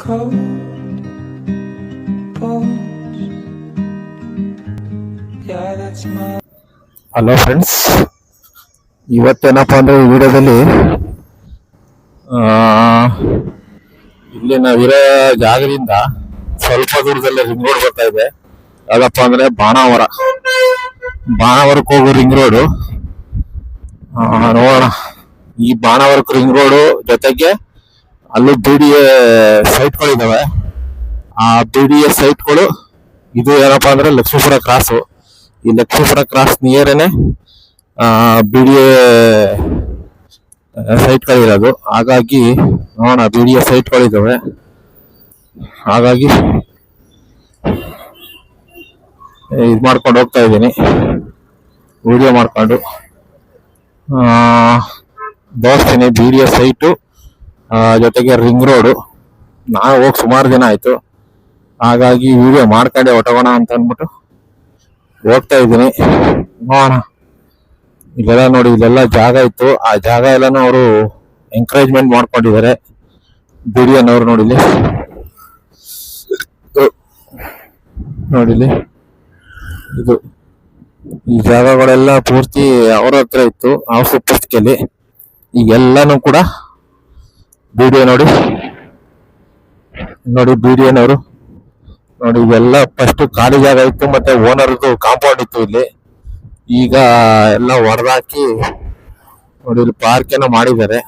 cold bones. Yeah, that's my. Hello friends, ಇವತ್ತೇನಪ್ಪ ಅಂದ್ರೆ ಈ ವಿಡಿಯೋದಲ್ಲಿ ಇಲ್ಲಿ ನಾವಿರೋ ಜಾಗದಿಂದ ಸ್ವಲ್ಪ ದೂರದಲ್ಲಿ ರಿಂಗ್ ರೋಡ್ ಬರ್ತಾ ಇದೆ. ಯಾವ್ದಪ್ಪ ಅಂದ್ರೆ ಬಾಣಾವರಕ್ಕೆ ಹೋಗೋ ರಿಂಗ್ ರೋಡು. ನೋಡೋಣ, ಈ ಬಾಣಾವರಕ್ಕೆ ರಿಂಗ್ ರೋಡು ಜೊತೆಗೆ ಅಲ್ಲೂ BDA ಸೈಟ್ಗಳಿದಾವೆ. ಆ BDA ಸೈಟ್ಗಳು ಇದು ಏನಪ್ಪಾ ಅಂದ್ರೆ ಲಕ್ಷ್ಮೀಪುರ ಕ್ರಾಸು. ಈ ಲಕ್ಷ್ಮೀಪುರ ಕ್ರಾಸ್ ನಿಯರೇನೆ BDA ಸೈಟ್ಗಳಿರೋದು. ಹಾಗಾಗಿ ನೋಡೋಣ, BDA ಸೈಟ್ಗಳಿದಾವೆ. ಹಾಗಾಗಿ ಇದು ಮಾಡ್ಕೊಂಡು ಹೋಗ್ತಾ ಇದ್ದೀನಿ, ವಿಡಿಯೋ ಮಾಡ್ಕೊಂಡು ತೋರಿಸ್ತೀನಿ. BDA ಸೈಟು ಜೊತೆಗೆ ರಿಂಗ್ ರೋಡು. ನಾನು ಹೋಗಿ ಸುಮಾರು ದಿನ ಆಯ್ತು, ಹಾಗಾಗಿ ವಿಡಿಯೋ ಮಾಡ್ಕೊಂಡೆ ಹೊಟ್ಟೋಗೋಣ ಅಂತ ಅಂದ್ಬಿಟ್ಟು ಹೋಗ್ತಾ ಇದ್ದೀನಿ. ನೋಡೋಣ, ಇಲ್ಲೆಲ್ಲ ನೋಡಿ, ಇಲ್ಲೆಲ್ಲ ಜಾಗ ಇತ್ತು. ಆ ಜಾಗ ಎಲ್ಲಾನು ಅವರು ಎಂಕರೇಜ್ಮೆಂಟ್ ಮಾಡ್ಕೊಂಡಿದ್ದಾರೆ BDAನವ್ರು. ನೋಡಿಲಿ ನೋಡಿಲಿ, ಇದು ಈ ಜಾಗಗಳೆಲ್ಲ ಪೂರ್ತಿ ಅವ್ರ ಹತ್ರ ಇತ್ತು, ಅವ್ರ ಸುಪ್ಪತ್ತಿಗೆಯಲ್ಲಿ. ಈಗೆಲ್ಲಾನು ಕೂಡ BDA ನೋಡಿ BDAನವರು ನೋಡಿ, ಇವೆಲ್ಲ ಫಸ್ಟ್ ಖಾಲಿ ಜಾಗ ಇತ್ತು, ಮತ್ತೆ ಓನರ್ದು ಕಾಂಪೌಂಡ್ ಇತ್ತು ಇಲ್ಲಿ. ಈಗ ಎಲ್ಲ ಹೊಡೆದಾಕಿ ನೋಡಿ, ಇಲ್ಲಿ ಪಾರ್ಕ್ ಏನೋ ಮಾಡಿದ್ದಾರೆ.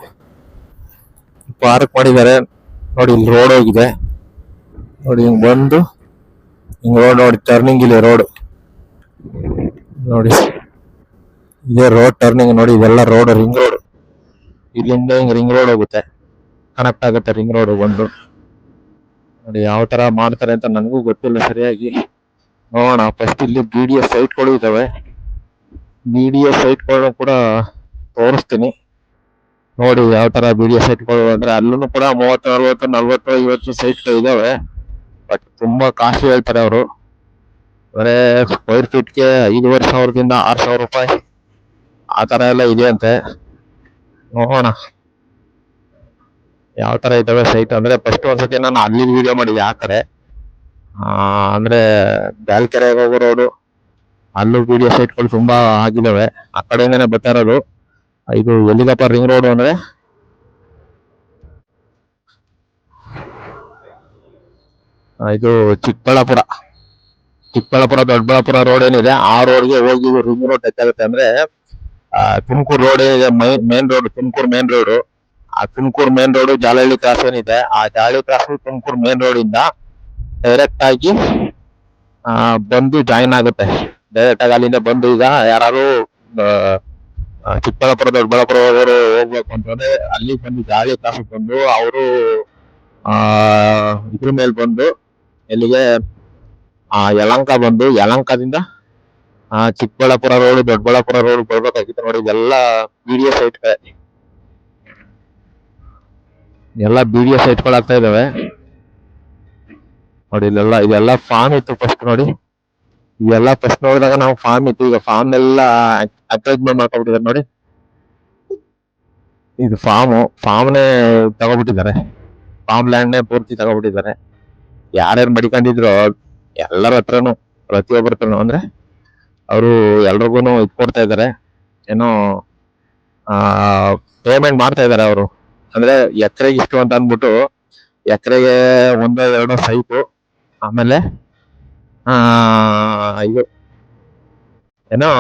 ನೋಡಿ, ಇಲ್ಲಿ ರೋಡ್ ಹೋಗಿದೆ ನೋಡಿ, ಹಿಂಗ್ ಬಂದು ಹಿಂಗ್ ರೋಡ್ ನೋಡಿ, ಟರ್ನಿಂಗ್ ಇಲ್ಲಿ ರೋಡ್ ನೋಡಿ, ಇದೇ ರೋಡ್ ಟರ್ನಿಂಗ್ ನೋಡಿ. ಇದೆಲ್ಲ ರೋಡ್, ರಿಂಗ್ ರೋಡ್. ಇಲ್ಲಿಂದ ಹಿಂಗ್ ರಿಂಗ್ ರೋಡ್ ಹೋಗುತ್ತೆ, ಕನೆಕ್ಟ್ ಆಗುತ್ತೆ ರಿಂಗ್ ರೋಡ್ ಬಂದು. ನೋಡಿ ಯಾವ ತರ ಮಾಡ್ತಾರೆ ಅಂತ ನನಗೂ ಗೊತ್ತಿಲ್ಲ ಸರಿಯಾಗಿ. ನೋಡೋಣ, ಫಸ್ಟ್ ಇಲ್ಲಿ BDA ಸೈಟ್ಗಳು ಇದಾವೆ. BDA ಸೈಟ್ಗಳು ಕೂಡ ತೋರಿಸ್ತೀನಿ ನೋಡಿ, ಯಾವ ತರ BDA ಸೈಟ್ಗಳು ಅಂದ್ರೆ ಅಲ್ಲೂ ಕೂಡ 30, 40, 40, 50 ಸೈಟ್ಗಳು ಇದಾವೆ. ಬಟ್ ತುಂಬಾ ಕಾಸ್ಟ್ಲಿ ಹೇಳ್ತಾರೆ ಅವರು. ಬರೇ ಸ್ಕ್ವೈರ್ ಫೀಟ್ಗೆ 5,500ದಿಂದ 6,000 ರೂಪಾಯಿ ಆ ತರ ಎಲ್ಲ ಇದೆ ಅಂತೆ. ನೋಡೋಣ ಯಾವ ತರ ಇದಾವೆ ಸೈಟ್ ಅಂದ್ರೆ. ಫಸ್ಟ್ ಒಂದ್ಸತಿ ನಾನು ಅಲ್ಲಿ ವಿಡಿಯೋ ಮಾಡಿದೆ ಆ ಕಡೆ, ಅಂದ್ರೆ ಬ್ಯಾಲ್ಕೆರೆಗೆ ಹೋಗೋ ರೋಡು, ಅಲ್ಲೂ BDA ಸೈಟ್ಗಳು ತುಂಬಾ ಆಗಿದಾವೆ. ಆ ಕಡೆಯಿಂದನೇ ಬರ್ತಾ ಇರೋದು. ಇದು ಎಲ್ಲಿಗಪ್ಪ ರಿಂಗ್ ರೋಡ್ ಅಂದ್ರೆ, ಇದು ಚಿಕ್ಕಬಳ್ಳಾಪುರ, ದೊಡ್ಡಬಳ್ಳಾಪುರ ರೋಡ್ ಏನಿದೆ ಆ ರೋಡ್ಗೆ ಹೋಗಿ ರಿಂಗ್ ರೋಡ್ ಟಚ್ ಆಗುತ್ತೆ. ಅಂದ್ರೆ ತುಮಕೂರು ರೋಡ್ ಇದೆ, main road, Tumakuru main road. ಆ Tumakuru main road Jalahalli cross ಏನಿದೆ, ಆ Jalahalli cross Tumakuru main road ಇಂದ ಡೈರೆಕ್ಟ್ ಆಗಿ ಬಂದು ಜಾಯಿನ್ ಆಗುತ್ತೆ. ಡೈರೆಕ್ಟ್ ಆಗಿ ಅಲ್ಲಿಂದ ಬಂದು, ಈಗ ಯಾರು ಚಿಕ್ಕಬಳ್ಳಾಪುರ ದೊಡ್ಡಬಳ್ಳಾಪುರ ಹೋಗ್ಬೇಕು ಅಂತಂದ್ರೆ ಅಲ್ಲಿ ಬಂದು ಜಾಲಹಳ್ಳಿ ಕ್ರಾಸ್ ಬಂದು ಅವರು ಇದ್ರ ಮೇಲೆ ಬಂದು ಎಲ್ಲಿಗೆ ಯಲಹಂಕ ಬಂದು, ಯಲಹಂಕದಿಂದ ಚಿಕ್ಕಬಳ್ಳಾಪುರ ರೋಡ್, ದೊಡ್ಡಬಳ್ಳಾಪುರ ರೋಡ್ ಬರ್ಬೇಕಾಗಿತ್ತು ನೋಡಿ. ಇದೆಲ್ಲ BDA ಸೈಟ್, ಎಲ್ಲ BDA ಸೈಟ್ಗಳಾಗ್ತಾ ಇದಾವೆ ನೋಡಿ. ಇದೆಲ್ಲ ಫಾರ್ಮ್ ಇತ್ತು ಫಸ್ಟ್ ನೋಡಿ. ಇವೆಲ್ಲ ಫಸ್ಟ್ ನೋಡಿದಾಗ ನಾವು ಫಾರ್ಮ್ ಇತ್ತು, ಈಗ ಫಾರ್ಮ್ ಎಲ್ಲ ಅಟ್ಯಾಚ್ಮೆಂಟ್ ಮಾಡ್ಕೊಬಿಟ್ಟಿದ್ದಾರೆ ನೋಡಿ. ಇದು ಫಾರ್ಮ್ನೇ ತಗೋಬಿಟ್ಟಿದ್ದಾರೆ, ಫಾರ್ಮ್ ಲ್ಯಾಂಡ್ನೇ ಪೂರ್ತಿ ತಗೋಬಿಟ್ಟಿದ್ದಾರೆ. ಯಾರ್ಯಾರು ಮಡಿಕೊಂಡಿದ್ರು ಎಲ್ಲರ ಹತ್ರನು, ಪ್ರತಿಯೊಬ್ಬರ ಹತ್ರನು ಅಂದ್ರೆ ಅವರು ಎಲ್ರಿಗೂ ಕೊಡ್ತಾ ಇದ್ದಾರೆ, ಏನೋ ಪೇಮೆಂಟ್ ಮಾಡ್ತಾ ಇದ್ದಾರೆ ಅವರು. ಅಂದ್ರೆ ಎಕರೆಗೆ ಇಷ್ಟು ಅಂತ ಅಂದ್ಬಿಟ್ಟು, ಎಕರೆಗೆ 1-2 ಸೈಟು, ಆಮೇಲೆ ಇದು ಏನೋ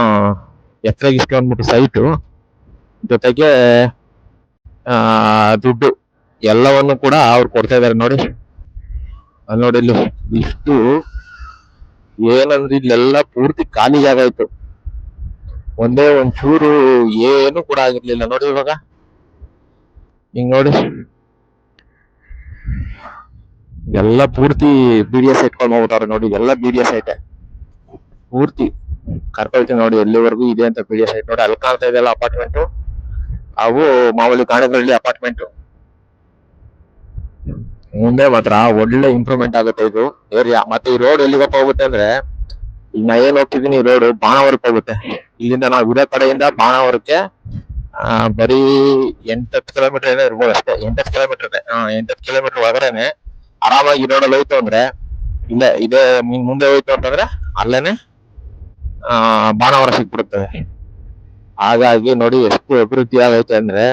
ಎಕರೆಗೆ ಇಷ್ಟು ಅಂದ್ಬಿಟ್ಟು ಸೈಟು, ಜೊತೆಗೆ ದುಡ್ಡು ಎಲ್ಲವನ್ನು ಕೂಡ ಅವ್ರು ಕೊಡ್ತಾ ಇದಾರೆ ನೋಡಿ. ಅಲ್ಲಿ ನೋಡಿ, ಇಲ್ಲಿ ಇಷ್ಟು ಏನಂದ್ರೆ ಇಲ್ಲೆಲ್ಲ ಪೂರ್ತಿ ಖಾಲಿ ಜಾಗ ಇತ್ತು, ಒಂದೇ ಒಂಚೂರು ಏನು ಕೂಡ ಆಗಿರ್ಲಿಲ್ಲ ನೋಡಿ. ಇವಾಗ ಹಿಂಗ್ ನೋಡಿ, ಎಲ್ಲ ಪೂರ್ತಿ BDA ಸೈಟ್ಗಳು ಮಾಡ್ಬಿಟ್ಟಾರೆ ನೋಡಿ. ಎಲ್ಲ BDA ಸೈಟ್ ಪೂರ್ತಿ ಕರ್ಕೊಳ್ತೀವಿ ನೋಡಿ, ಎಲ್ಲಿವರೆಗೂ ಇದೆ ಅಂತ BDA ಸೈಟ್ ನೋಡಿ. ಅಲ್ಲಿ ಕಾಣ್ತಾ ಇದೆಯಲ್ಲ ಅಪಾರ್ಟ್ಮೆಂಟ್, ಅವು ಮಾಮೂಲಿ ಕಾಣೆಗಳಲ್ಲಿ ಅಪಾರ್ಟ್ಮೆಂಟ್. ಮುಂದೆ ಮಾತ್ರ ಒಳ್ಳೆ ಇಂಪ್ರೂವ್ಮೆಂಟ್ ಆಗುತ್ತೆ ಇದು ಏರಿಯಾ. ಮತ್ತೆ ಈ ರೋಡ್ ಎಲ್ಲಿಗಪ್ಪ ಹೋಗುತ್ತೆ ಅಂದ್ರೆ, ಈಗ ನಾ ಏನ್ ಹೋಗ್ತಿದ್ದೀನಿ, ಈ ರೋಡ್ ಬಾಣಾವರಕ್ಕೆ ಹೋಗುತ್ತೆ. ಇಲ್ಲಿಂದ ನಾವು ಇರೋ ಕಡೆಯಿಂದ ಬಾಣಾವರಕ್ಕೆ ಬರೀ 8-10 ಕಿಲೋಮೀಟರ್ ಏನೋ ಇರ್ಬೋದು ಅಷ್ಟೇ. 8-10 ಕಿಲೋಮೀಟರ್ ಒಳಗಡೆನೆ ಆರಾಮಾಗಿ ಈ ರೋಡಲ್ಲಿ ಹೋಯ್ತು ಅಂದ್ರೆ ಇದೇ ಮುಂದೆ ಹೋಯ್ತು ಅಂತಂದ್ರೆ ಅಲ್ಲೇನೆ ಬಾಣಾವರ ಸಿಕ್ಬಿಡುತ್ತದೆ. ಹಾಗಾಗಿ ನೋಡಿ ಎಷ್ಟು ಅಭಿವೃದ್ಧಿ ಆಗೈತೆ ಅಂದ್ರೆ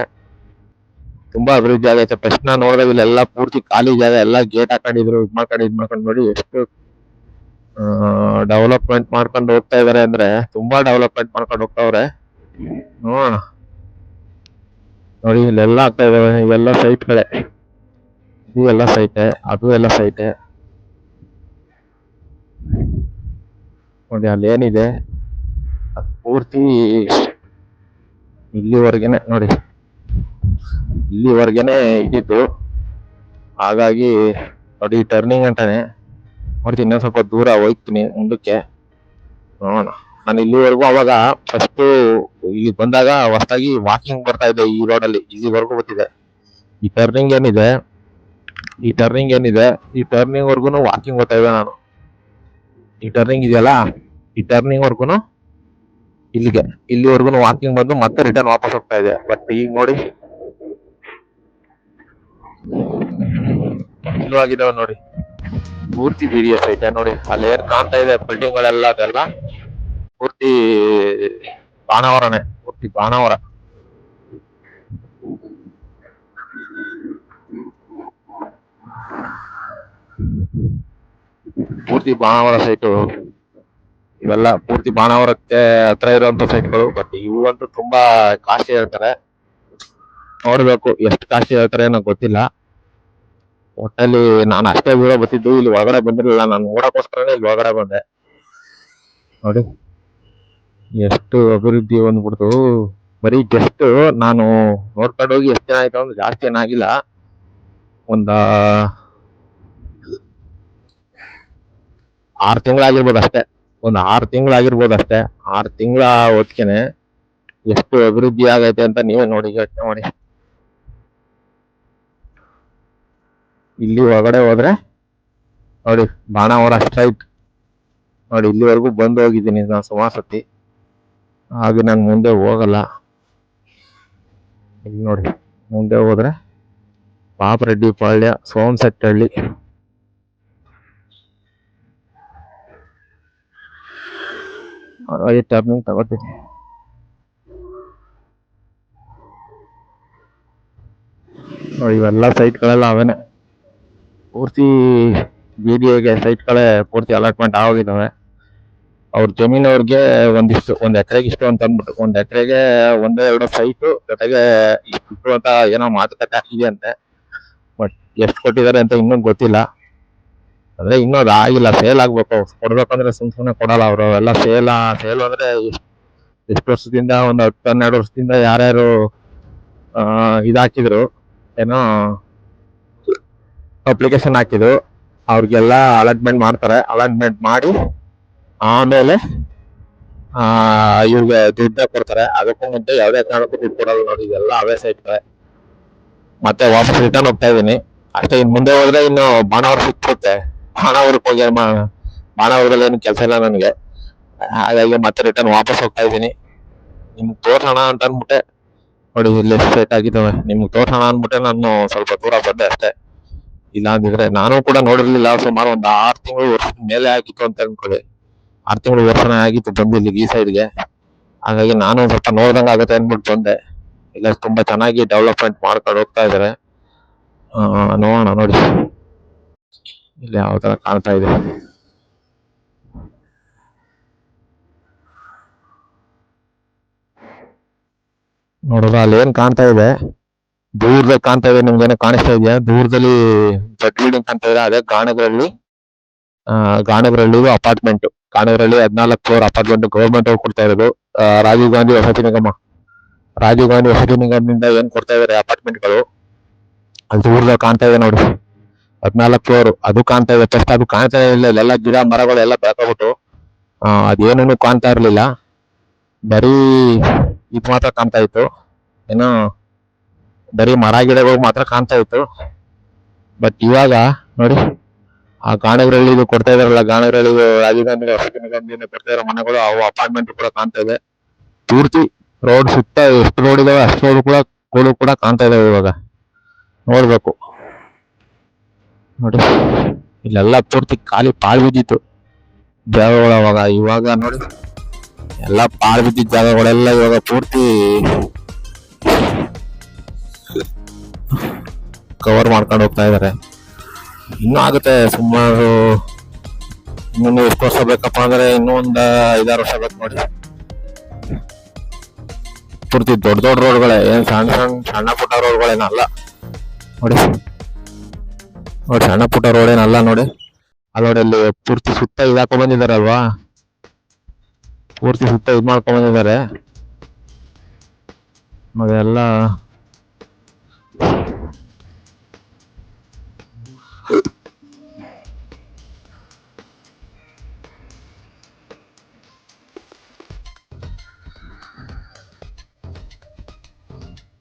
ತುಂಬಾ ಅಭಿವೃದ್ಧಿ ಆಗೈತೆ. ಫಸ್ಟ್ ನಾ ನೋಡಿದಾಗ ಇಲ್ಲೆಲ್ಲ ಪೂರ್ತಿ ಖಾಲಿ ಜಾಗ, ಎಲ್ಲ ಗೇಟ್ ಹಾಕೊಂಡಿದ್ರು, ಇದ್ ಮಾಡ್ಕೊಂಡು ನೋಡಿ ಎಷ್ಟು ಡೆವಲಪ್ಮೆಂಟ್ ಮಾಡ್ಕೊಂಡು ಹೋಗ್ತಾ ಇದಾರೆ ಅಂದ್ರೆ ತುಂಬಾ ಡೆವಲಪ್ಮೆಂಟ್ ಮಾಡ್ಕೊಂಡು ಹೋಗ್ತಾವ್ರೆ. ನೋಡೋಣ ನೋಡಿ ಇಲ್ಲೆಲ್ಲ ಆಗ್ತಾ ಇದಾವೆ, ಇವೆಲ್ಲ ಸೈಟ್ಗಳೇ, ಇದು ಎಲ್ಲ ಸೈಟೆ, ಅದು ಎಲ್ಲ ಸೈಟೆ. ನೋಡಿ ಅಲ್ಲಿ ಏನಿದೆ ಅದು ಪೂರ್ತಿ ಇಲ್ಲಿವರೆಗೆನೆ ನೋಡಿ, ಇಲ್ಲಿವರೆಗೆನೆ ಇದ್ದಿದ್ದು. ಹಾಗಾಗಿ ನೋಡಿ ಟರ್ನಿಂಗ್ ಅಂತಾನೆ ನೋಡ್ತೀನಿ, ಇನ್ನೊಂದ್ ಸ್ವಲ್ಪ ದೂರ ಹೋಗ್ತೀನಿ ಮುಂದಕ್ಕೆ ನೋಡೋಣ. ನಾನು ಇಲ್ಲಿವರೆಗೂ ಅವಾಗ ಫಸ್ಟ್ ಇಲ್ಲಿ ಬಂದಾಗ ಹೊಸದಾಗಿ ವಾಕಿಂಗ್ ಬರ್ತಾ ಇದ್ದೆ ಈ ರೋಡಲ್ಲಿ, ಇಲ್ಲಿವರೆಗೂ ಗೊತ್ತಿದೆ. ಈ ಟರ್ನಿಂಗ್ ಏನಿದೆ ಈ ಟರ್ನಿಂಗ್ ವರ್ಗುನು ವಾಕಿಂಗ್ ಬರ್ತಾ ಇದ್ದೆ ನಾನು. ಈ ಟರ್ನಿಂಗ್ ಇದೆಯಲ್ಲ, ಈ ಟರ್ನಿಂಗ್ ವರ್ಗುನು ಇಲ್ಲಿವರೆಗೂ ವಾಕಿಂಗ್ ಬಂದು ಮತ್ತೆ ರಿಟರ್ನ್ ವಾಪಸ್ ಹೋಗ್ತಾ ಇದೆ. ಬಟ್ ಈಗ ನೋಡಿ ಇಲ್ಲೂ ಆಗಿದಾವೆ ನೋಡಿ, ಪೂರ್ತಿ BDS ಐತೆ ನೋಡಿ. ಅಲ್ಲಿ ಏನ್ ಕಾಣ್ತಾ ಇದೆ ಬಿಲ್ಡಿಂಗ್ ಗಳೆಲ್ಲ, ಅದೆಲ್ಲ ಪೂರ್ತಿ ಬಾಣಾವರನೇ, ಪೂರ್ತಿ ಬಾಣಾವರ. ಪೂರ್ತಿ ಬಾಣಾವರ ಸೈಟು ಇವೆಲ್ಲ, ಪೂರ್ತಿ ಬಾಣಾವರಕ್ಕೆ ಹತ್ರ ಇರುವಂತ ಸೈಟ್ಗಳು. ಬಟ್ ಇವಂತೂ ತುಂಬಾ ಕಾಸ್ಟ್ಲಿ ಹೇಳ್ತಾರೆ, ನೋಡ್ಬೇಕು ಎಷ್ಟು ಕಾಸ್ಟ್ಲಿ ಹೇಳ್ತಾರೆ ಅನ್ನೋ ಗೊತ್ತಿಲ್ಲ. ಒಟ್ಟಲ್ಲಿ ನಾನು ಅಷ್ಟೇ ದೂರ ಬರ್ತಿದ್ದು, ಇಲ್ಲಿ ಒಳಗಡೆ ಬಂದಿರಲಿಲ್ಲ. ನಾನು ನೋಡಕ್ಕೋಸ್ಕರನೇ ಇಲ್ಲಿ ಒಳಗಡೆ ಬಂದೆ. ನೋಡಿ ಎಷ್ಟು ಅಭಿವೃದ್ಧಿ ಬಂದ್ಬಿಡ್ತು. ಬರೀ ಜಸ್ಟ್ ನಾನು ನೋಡ್ಕೊಂಡು ಹೋಗಿ ಎಷ್ಟು ದಿನ ಆಯ್ತು ಅಂದ್ರೆ ಜಾಸ್ತಿ ಏನಾಗಿಲ್ಲ, ಒಂದ 6 ತಿಂಗಳಾಗಿರ್ಬೋದು ಅಷ್ಟೇ, ಒಂದು 6 ತಿಂಗಳಾಗಿರ್ಬೋದು ಅಷ್ಟೇ. 6 ತಿಂಗಳ ಹೊತ್ತಿಗೆನೆ ಎಷ್ಟು ಅಭಿವೃದ್ಧಿ ಆಗೈತೆ ಅಂತ ನೀವೇ ನೋಡಿ, ಯೋಚನೆ ಮಾಡಿ. ಇಲ್ಲಿ ಒಳಗಡೆ ಹೋದ್ರೆ ನೋಡಿ ಬಾಣಾವರ ಸ್ಟ್ರೈಟ್ ನೋಡಿ, ಇಲ್ಲಿವರೆಗೂ ಬಂದು ಹೋಗಿದ್ದೀನಿ ನಾನು ಸುಮಾರು ಸತಿ. ಹಾಗೆ ನಾನು ಮುಂದೆ ಹೋಗಲ್ಲ. ಇಲ್ಲಿ ನೋಡಿ ಮುಂದೆ ಹೋದ್ರೆ ಪಾಪರೆಡ್ಡಿ ಪಾಳ್ಯ, ಸೋಮಸೆಟ್ಟಹಳ್ಳಿ. ಟರ್ನಿಂಗ್ ತಗೋತೀನಿ. ನೋಡಿ ಇವೆಲ್ಲ ಸೈಟ್ಗಳೆಲ್ಲ ಅವೇನೆ, ಪೂರ್ತಿ BDAಗೆ ಸೈಟ್ಗಳೇ ಪೂರ್ತಿ ಅಲಾಟ್ಮೆಂಟ್ ಆಗೋಗಿದ್ದಾವೆ. ಅವ್ರ ಜಮೀನವ್ರಿಗೆ ಒಂದ್ ಎಕರೆಗೆ ಇಷ್ಟು ಅಂತ ಅಂದ್ಬಿಟ್ಟು, ಒಂದ್ ಎಕರೆಗೆ 1-2 ಸೈಟು ಜೊತೆಗೆ ಇಷ್ಟು ಅಂತ ಏನೋ ಮಾತುಕತೆ ಇದೆ ಅಂತೆ. ಬಟ್ ಎಷ್ಟು ಕೊಟ್ಟಿದ್ದಾರೆ ಅಂತ ಇನ್ನೂ ಗೊತ್ತಿಲ್ಲ. ಅಂದ್ರೆ ಇನ್ನೂ ಅದು ಆಗಿಲ್ಲ, ಸೇಲ್ ಆಗ್ಬೇಕು. ಕೊಡ್ಬೇಕಂದ್ರೆ ಸುಮ್ನೆ ಕೊಡಲ್ಲ ಅವರು. ಎಲ್ಲ ಸೇಲ್ ಅಂದ್ರೆ ಎಷ್ಟು ವರ್ಷದಿಂದ, ಒಂದು 10-12 ವರ್ಷದಿಂದ ಯಾರ್ಯಾರು ಇದಾಕಿದ್ರು, ಏನೋ ಅಪ್ಲಿಕೇಶನ್ ಹಾಕಿದ್ರು, ಅವ್ರಿಗೆಲ್ಲ ಅಲಾಟ್ಮೆಂಟ್ ಮಾಡ್ತಾರೆ. ಅಲಾಟ್ಮೆಂಟ್ ಮಾಡಿ ಆಮೇಲೆ ಇವ್ರಿಗೆ ದುಡ್ಡ ಕೊಡ್ತಾರೆ. ಅದಕ್ಕೂ ಮುಂಚೆ ಯಾವುದೇ ಕಾರಣಕ್ಕೂ ದುಡ್ಡು ಕೊಡಲ್ಲ ನೋಡಿ. ಇದೆಲ್ಲ ಅವೇ ಸೈಟ್ಗಳೇ. ಮತ್ತೆ ವಾಪಸ್ ರಿಟರ್ನ್ ಹೋಗ್ತಾ ಇದೀನಿ ಅಷ್ಟೇ. ಇನ್ ಮುಂದೆ ಹೋದ್ರೆ ಇನ್ನು ಬಾಣಾವರ ಸಿಕ್ಕಿರುತ್ತೆ. ಬಾಣಾವರಕ್ಕೆ ಹೋಗಿ ಬಾಣಾವರದಲ್ಲಿ ಏನು ಕೆಲಸ ಇಲ್ಲ ನನಗೆ, ಹಾಗಾಗಿ ಮತ್ತೆ ರಿಟರ್ನ್ ವಾಪಸ್ ಹೋಗ್ತಾ ಇದೀನಿ. ನಿಮ್ಗೆ ತೋರ್ಸೋಣ ಅಂತ ಅನ್ಬಿಟ್ಟೆ ನೋಡಿ, ಇಲ್ಲಿ ಸೆಟ್ ಆಗಿದ್ದಾವೆ. ನಿಮ್ಗೆ ತೋರ್ಸೋಣ ಅನ್ಬಿಟ್ಟೆ ನಾನು ಸ್ವಲ್ಪ ದೂರ ಬಂದೆ ಅಷ್ಟೇ. ಇಲ್ಲ ಅಂದಿದ್ರೆ ನಾನು ಕೂಡ ನೋಡಿರ್ಲಿಲ್ಲ. ಸುಮಾರು ಒಂದು 6 ತಿಂಗಳು ವರ್ಷದ ಮೇಲೆ ಆಗಿತ್ತು ಅಂತ ಅನ್ಕೊಳ್ಳಿ. 6 ತಿಂಗಳು ವರ್ಷನೇ ಆಗಿತ್ತು ಬಂದು ಇಲ್ಲಿಗೆ ಈ ಸೈಡ್ಗೆ. ಹಾಗಾಗಿ ನಾನು ಸ್ವಲ್ಪ ನೋಡ್ದಂಗ ಆಗುತ್ತೆ ಅನ್ಬಿಟ್ಟು ಬಂದೆ. ಇಲ್ಲ ತುಂಬಾ ಚೆನ್ನಾಗಿ ಡೆವಲಪ್ಮೆಂಟ್ ಮಾಡ್ಕೊಂಡು ಹೋಗ್ತಾ ಇದಾರೆ. ನೋಡೋಣ ನೋಡಿ ಇಲ್ಲಿ ಯಾವ ತರ ಕಾಣ್ತಾ ಇದೆ. ನೋಡಿದ್ರೆ ಅಲ್ಲಿ ಏನ್ ಕಾಣ್ತಾ ಇದೆ, ದೂರದಲ್ಲಿ ಕಾಣ್ತಾ ಇದೆ. ನಿಮ್ಗೇನೋ ಕಾಣಿಸ್ತಾ ಇದೆಯಾ? ದೂರದಲ್ಲಿ ದೊಡ್ಡ ಬಿಲ್ಡಿಂಗ್ ಕಾಣ್ತಾ ಇದೆ, ಅದೇ ಗಾಣಗರಹಳ್ಳಿ ಅಪಾರ್ಟ್ಮೆಂಟ್. ಗಾಣಗರಹಳ್ಳಿ 14 ಫ್ಲೋರ್ ಅಪಾರ್ಟ್ಮೆಂಟ್ ಗೌರ್ಮೆಂಟ್ ಅವ್ರು ಕೊಡ್ತಾ ಇರೋದು. ರಾಜೀವ್ ಗಾಂಧಿ ವಸತಿ ನಿಗಮದಿಂದ ಏನ್ ಕೊಡ್ತಾ ಇದಾರೆ ಅಪಾರ್ಟ್ಮೆಂಟ್ಗಳು, ಅಲ್ಲಿ ದೂರದಲ್ಲಿ ಕಾಣ್ತಾ ಇದೆ ನೋಡಿ, 14 ಫ್ಲೋರ್. ಅದು ಕಾಣ್ತಾ ಇದೆ. ಫಸ್ಟ್ ಅದು ಕಾಣ್ತಾ ಇಲ್ಲ, ಇಲ್ಲೆಲ್ಲ ಗಿಡ ಮರಗಳು ಎಲ್ಲ ಬೆಳ್ಕೊಬಿಟ್ಟು ಅದೇನೇನು ಕಾಣ್ತಾ ಇರ್ಲಿಲ್ಲ. ಬರೀ ಇದು ಮಾತ್ರ ಕಾಣ್ತಾ ಇತ್ತು, ಏನೋ ಬರೀ ಮರ ಗಿಡಗಳು ಮಾತ್ರ ಕಾಣ್ತಾ ಇತ್ತು. ಬಟ್ ಇವಾಗ ನೋಡಿ, ಆ ಗಾಣಗರಹಳ್ಳಿ ಕೊಡ್ತಾ ಇದಾರಲ್ಲ, ಗಾಣಗರಹಳ್ಳಿ ರಾಜೀವ್ ಗಾಂಧಿ ವಸತಿ ನಿಗಮದಿಂದ ಕೊಡ್ತಾ ಇರೋ ಮನೆಗಳು, ಅವು ಅಪಾರ್ಟ್ಮೆಂಟ್ ಕೂಡ ಕಾಣ್ತಾ ಇದೆ. ಪೂರ್ತಿ ರೋಡ್ ಸುತ್ತ ಎಷ್ಟು ರೋಡ್ ಇದಾವೆ ಅಷ್ಟು ರೋಡ್ ಕೂಡ ಕಾಣ್ತಾ ಇದಾವೆ ಇವಾಗ. ನೋಡ್ಬೇಕು ನೋಡಿ ಇಲ್ಲೆಲ್ಲ ಪೂರ್ತಿ ಖಾಲಿ ಪಾಳು ಬಿದ್ದಿತ್ತು ಜಾಗಗಳು ಅವಾಗ. ಇವಾಗ ನೋಡಿ ಎಲ್ಲ ಪಾಳು ಬಿದ್ದಿದ್ದ ಜಾಗಗಳೆಲ್ಲ ಇವಾಗ ಪೂರ್ತಿ ಕವರ್ ಮಾಡ್ಕೊಂಡು ಹೋಗ್ತಾ ಇದಾರೆ. ಇನ್ನೂ ಆಗುತ್ತೆ ಸುಮಾರು. ಇನ್ನೊಂದು ಎಷ್ಟು ವರ್ಷ ಬೇಕಪ್ಪ ಅಂದ್ರೆ ಇನ್ನೂ ಒಂದು 5-6 ವರ್ಷ ಬೇಕು ನೋಡಿ. ಪೂರ್ತಿ ದೊಡ್ಡ ದೊಡ್ಡ ರೋಡ್ಗಳೇ, ಏನ್ ಸಣ್ಣ ಪುಟ್ಟ ರೋಡ್ಗಳೇನಲ್ಲ ನೋಡಿ. ನೋಡಿ ಸಣ್ಣ ಪುಟ್ಟ ರೋಡ್ ಏನಲ್ಲ ನೋಡಿ. ಅಲ್ಲಿ ಅಲ್ಲಿ ಪೂರ್ತಿ ಸುತ್ತ ಇದಾಕೊಂಡ್ ಬಂದಿದಾರಲ್ವಾ, ಪೂರ್ತಿ ಸುತ್ತ ಇದ್ ಮಾಡ್ಕೊಂಡ್ ಬಂದಿದ್ದಾರೆ. ಅದೆಲ್ಲ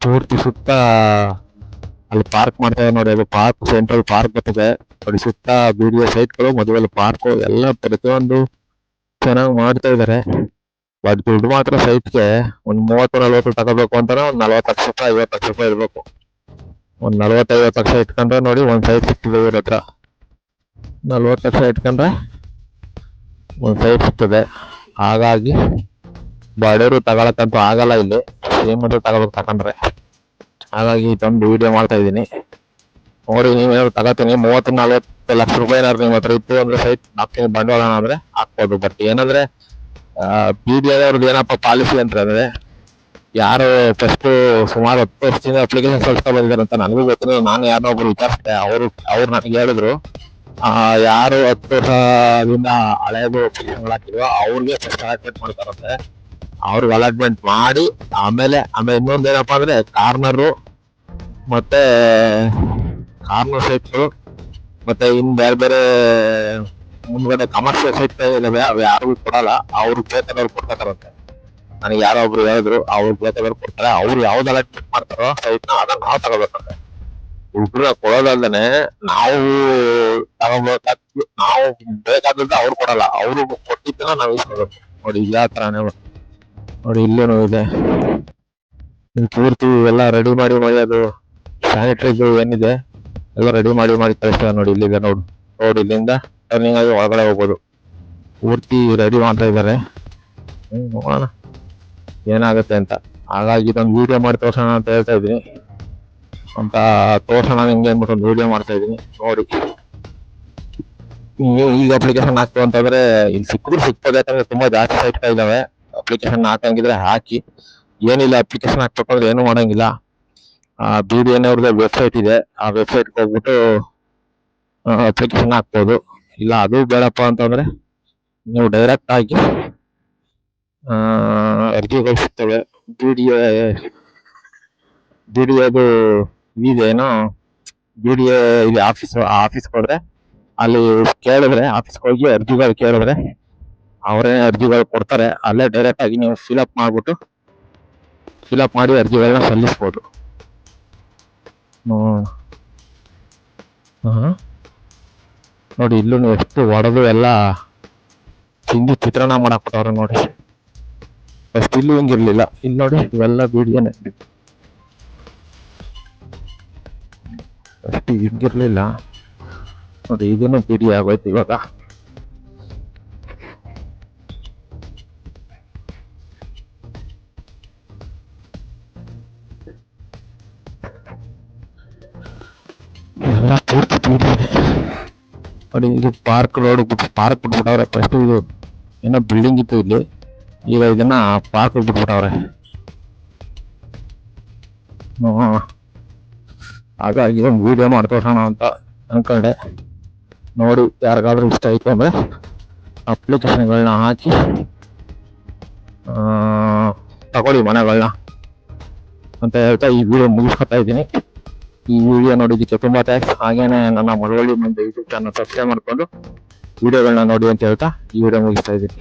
ಪೂರ್ತಿ ಸುತ್ತ ಅಲ್ಲಿ ಪಾರ್ಕ್ ಮಾಡ್ತಾ ಇದ್ದಾರೆ ನೋಡಿ. ಅದು ಪಾರ್ಕ್, ಸೆಂಟ್ರಲ್ ಪಾರ್ಕ್ ಬರ್ತದೆ ನೋಡಿ. ಸುತ್ತ BDO ಸೈಟ್ಗಳು, ಮದುವೆ ಪಾರ್ಕ್ ಎಲ್ಲ ಪ್ರತಿಯೊಂದು ಚೆನ್ನಾಗಿ ಮಾಡ್ತಾ ಇದಾರೆ. ಬಟ್ ದುಡ್ಡು ಮಾತ್ರ ಸೈಟ್ಗೆ ಒಂದ್ 30-40 ತಗೋಬೇಕು ಅಂತಾನೆ ಒಂದ್ 40 ಲಕ್ಷ ರೂಪಾಯಿ 50 ಲಕ್ಷ ರೂಪಾಯಿ ಇರ್ಬೇಕು. ಒಂದ್ 40-50 ಲಕ್ಷ ಇಟ್ಕೊಂಡ್ರೆ ನೋಡಿ ಒಂದ್ ಸೈಟ್ ಸಿಗ್ತದೆ ಇವ್ರ ಹತ್ರ. 40 ಲಕ್ಷ ಇಟ್ಕೊಂಡ್ರೆ ಒಂದ್ ಸೈಟ್ ಸಿಗ್ತದೆ. ಹಾಗಾಗಿ ಬಡವರು ತಗೊಳಕ್ಕಂತೂ ಆಗಲ್ಲ ಇಲ್ಲಿ, ಶ್ರೀಮಂತರು ತಗೋಬೇಕು ತಕೊಂಡ್ರೆ. ಹಾಗಾಗಿ ಇದೊಂದು ವಿಡಿಯೋ ಮಾಡ್ತಾ ಇದ್ದೀನಿ ನೋಡಿ. ನೀವೇನಾದ್ರು ತಗೋತೀನಿ 30-40 ಲಕ್ಷ ರೂಪಾಯಿ ಏನಾದ್ರು ನಿಮ್ಮ ಹತ್ರ ಇತ್ತು ಅಂದ್ರೆ ಸೈಟ್ ಹಾಕ್ತೀನಿ ಬಂಡವಾಳ ಅಂದ್ರೆ ಹಾಕ್ಬೋದು. ಬಟ್ ಏನಂದ್ರೆ BDO ಅವ್ರದ್ದು ಏನಪ್ಪ ಪಾಲಿಸಿ ಅಂದ್ರೆ, ಯಾರು ಫಸ್ಟ್ ಸುಮಾರು 10 ವರ್ಷದಿಂದ ಅಪ್ಲಿಕೇಶನ್ ಕಳ್ಸ್ತಾ ಬಂದಿದ್ದಾರೆ ಅಂತ ನನಗೂ ಗೊತ್ತಿಲ್ಲ. ನಾನು ಯಾರನ್ನೋ ಒಬ್ರು ವಿಚಾರಿಸಿದೆ, ಅವ್ರು ನನಗೆ ಹೇಳಿದ್ರು ಯಾರು 10 ವರ್ಷದಿಂದ ಹಳೆಯದು ಅಪ್ಲಿಕೇಶನ್ ಹಾಕಿದ್ರು ಅವ್ರಿಗೆ ಫಸ್ಟ್ ಅಲಾಟ್ಮೆಂಟ್ ಮಾಡ್ತಾರಂತೆ. ಅವ್ರಿಗೆ ಅಲಾಟ್ಮೆಂಟ್ ಮಾಡಿ ಆಮೇಲೆ ಇನ್ನೊಂದೇನಪ್ಪ ಅಂದ್ರೆ ಕಾರ್ನರು ಮತ್ತೆ ಕಾರ್ನರ್ ಸೈಟ್ಗಳು ಮತ್ತೆ ಇನ್ ಬೇರೆ ಬೇರೆ ಮುಂದ್ಗಡೆ ಕಮರ್ಷಿಯಲ್ ಸೈಟ್ ಇದಾವೆ, ಅವು ಯಾರಿಗೂ ಕೊಡಲ್ಲ. ಅವ್ರು ಬೇಕಾದವ್ರು ಕೊಡ್ತಾರಂತೆ. ನನಗೆ ಯಾರೋ ಒಬ್ರು ಹೇಳಿದ್ರು ಅವ್ರು ಬೇಕಾದವ್ರು ಕೊಡ್ತಾರೆ. ಅವ್ರು ಯಾವ್ದು ಅಲಾಟ್ಮೆಂಟ್ ಮಾಡ್ತಾರೋ ಸೈಟ್ ನ ಅದನ್ನ ನಾವು ತಗೋಬೇಕಂತೆ. ಹುಡುಗರ ಕೊಡೋದಲ್ದೇನೆ ನಾವು ತಗೋಬೇಕಾಗ್ತದೆ. ನಾವು ಬೇಕಾದದ್ದು ಅವ್ರು ಕೊಡಲ್ಲ, ಅವ್ರು ಕೊಟ್ಟಿದ್ದನ್ನ ನಾವು ಇಸ್ಕೋಬೇಕು ನೋಡಿ. ಇದೇ ತರಾನೇ ನೋಡಿ. ಇಲ್ಲೇನು ಇದೆ ಪೂರ್ತಿ ಎಲ್ಲ ರೆಡಿ ಮಾಡಿ ಅದು ಸ್ಯಾನಿಟೈಸರ್ ಏನಿದೆ ಎಲ್ಲ ರೆಡಿ ಮಾಡಿ ಕಳಿಸ್ತಾರೆ ನೋಡಿ. ಇಲ್ಲಿದೆ ರೋಡ್ ಇಲ್ಲಿಂದ ಟರ್ನಿಂಗ್ ಆಗಿ ಒಳಗಡೆ ಹೋಗ್ಬೋದು. ಪೂರ್ತಿ ರೆಡಿ ಮಾಡ್ತಾ ಇದ್ದಾರೆ. ನೋಡೋಣ ಏನಾಗುತ್ತೆ ಅಂತ. ಹಾಗಾಗಿ ಇದೊಂದು ವಿಡಿಯೋ ಮಾಡಿ ತೋರ್ಸೋಣ ಅಂತ ಹೇಳ್ತಾ ಇದ್ದೀನಿ. ಅಂತ ತೋರ್ಸೋಣ ನಿಮ್ಗೆ ಅಂದ್ಬಿಟ್ಟು ಒಂದು ವಿಡಿಯೋ ಮಾಡ್ತಾ ಇದ್ದೀನಿ ನೋಡಿ. ಈಗ ಅಪ್ಲಿಕೇಶನ್ ಹಾಕ್ತು ಅಂತಂದ್ರೆ ಇಲ್ಲಿ ಸಿಕ್ಕೋದು, ಯಾಕಂದ್ರೆ ತುಂಬಾ ಜಾಸ್ತಿ ಸೈಟ್ ಇದಾವೆ. ಅಪ್ಲಿಕೇಶನ್ ಹಾಕಂಗಿದ್ರೆ ಹಾಕಿ, ಏನಿಲ್ಲ ಅಪ್ಲಿಕೇಶನ್ ಹಾಕ್ಬೇಕಂದ್ರೆ ಏನು ಮಾಡಂಗಿಲ್ಲ. BDO ಅವ್ರದ್ದು ವೆಬ್ಸೈಟ್ ಇದೆ, ಆ ವೆಬ್ಸೈಟ್ ಹೋಗ್ಬಿಟ್ಟು ಅಪ್ಲಿಕೇಶನ್ ಹಾಕ್ಬೋದು. ಇಲ್ಲ ಅದು ಬೇಡಪ್ಪ ಅಂತಂದ್ರೆ ನೀವು ಡೈರೆಕ್ಟ್ ಆಗಿ ಅರ್ಜಿಗಳು ಸಿಗ್ತವೆ. BDOದು ಇದೆ ಏನೋ, BDO ಇದೆ ಆಫೀಸ್ ಹೋದ್ರೆ ಅಲ್ಲಿ ಕೇಳಿದ್ರೆ, ಆಫೀಸ್ಗೆ ಹೋಗಿ ಅರ್ಜಿಗಳು ಕೇಳಿದ್ರೆ ಅವರೇ ಅರ್ಜಿಗಳು ಕೊಡ್ತಾರೆ. ಅಲ್ಲೇ ಡೈರೆಕ್ಟ್ ಆಗಿ ನೀವು ಫಿಲ್ಅಪ್ ಮಾಡಿ ಅರ್ಜಿಗಳನ್ನ ಸಲ್ಲಿಸ್ಬೋದು. ನೋಡಿ ಇಲ್ಲೂ ಎಷ್ಟು ಒಡೆದು ಎಲ್ಲ ತಿಂಡಿ ಚಿತ್ರಾನ್ನ ಮಾಡಕ್ ಕೊಟ್ಟವ್ರೆ ನೋಡಿ. ಫಸ್ಟ್ ಇಲ್ಲೂ ಹಿಂಗಿರ್ಲಿಲ್ಲ. ಇಲ್ಲಿ ನೋಡಿ ಇವೆಲ್ಲ BDOನೇ. ಫಸ್ಟ್ ಹಿಂಗಿರ್ಲಿಲ್ಲ ನೋಡಿ. ಇದನ್ನು BDO ಆಗೋಯ್ತು ಇವಾಗ. ಎಲ್ಲ ಪೂರ್ತಿ BDOನೇ ನೋಡಿ. ಇದು ಪಾರ್ಕ್ ಬಿಟ್ಬಿಟ್ಟವ್ರೆ. ಫಸ್ಟ್ ಇದು ಏನೋ ಬಿಲ್ಡಿಂಗ್ ಇತ್ತು ಇಲ್ಲಿ, ಈಗ ಇದನ್ನ ಪಾರ್ಕ್ ಬಿಟ್ಬಿಟ್ಟವ್ರೆ. ಹಾಗಾಗಿ ಒಂದು ವಿಡಿಯೋ ಮಾಡ್ತೋಣ ಅಂತ ಅನ್ಕೊಂಡೆ ನೋಡಿ. ಯಾರಿಗಾದ್ರೂ ಇಷ್ಟ ಆಯ್ತು ಅಂದ್ರೆ ಅಪ್ಲಿಕೇಶನ್ಗಳನ್ನ ಹಾಕಿ ತಗೊಳ್ಳಿ ಮನೆಗಳನ್ನ ಅಂತ ಹೇಳ್ತಾ ಈ ವಿಡಿಯೋ ಮುಗಿಸ್ಕೊತಾ ಇದ್ದೀನಿ. ಈ ವಿಡಿಯೋ ನೋಡಿದ್ದಕ್ಕೆ ತುಂಬಾ ಥ್ಯಾಂಕ್ಸ್. ಹಾಗೇನೆ ನನ್ನ ಮಳವಳ್ಳಿ ಮುಂದೆ ಯೂಟ್ಯೂಬ್ ಚಾನಲ್ ಸಬ್ಸ್ಕ್ರೈಬ್ ಮಾಡ್ಕೊಂಡು ವಿಡಿಯೋಗಳನ್ನ ನೋಡಿ ಅಂತ ಹೇಳ್ತಾ ಈ ವಿಡಿಯೋ ಮುಗಿಸ್ತಾ ಇದ್ದೀನಿ.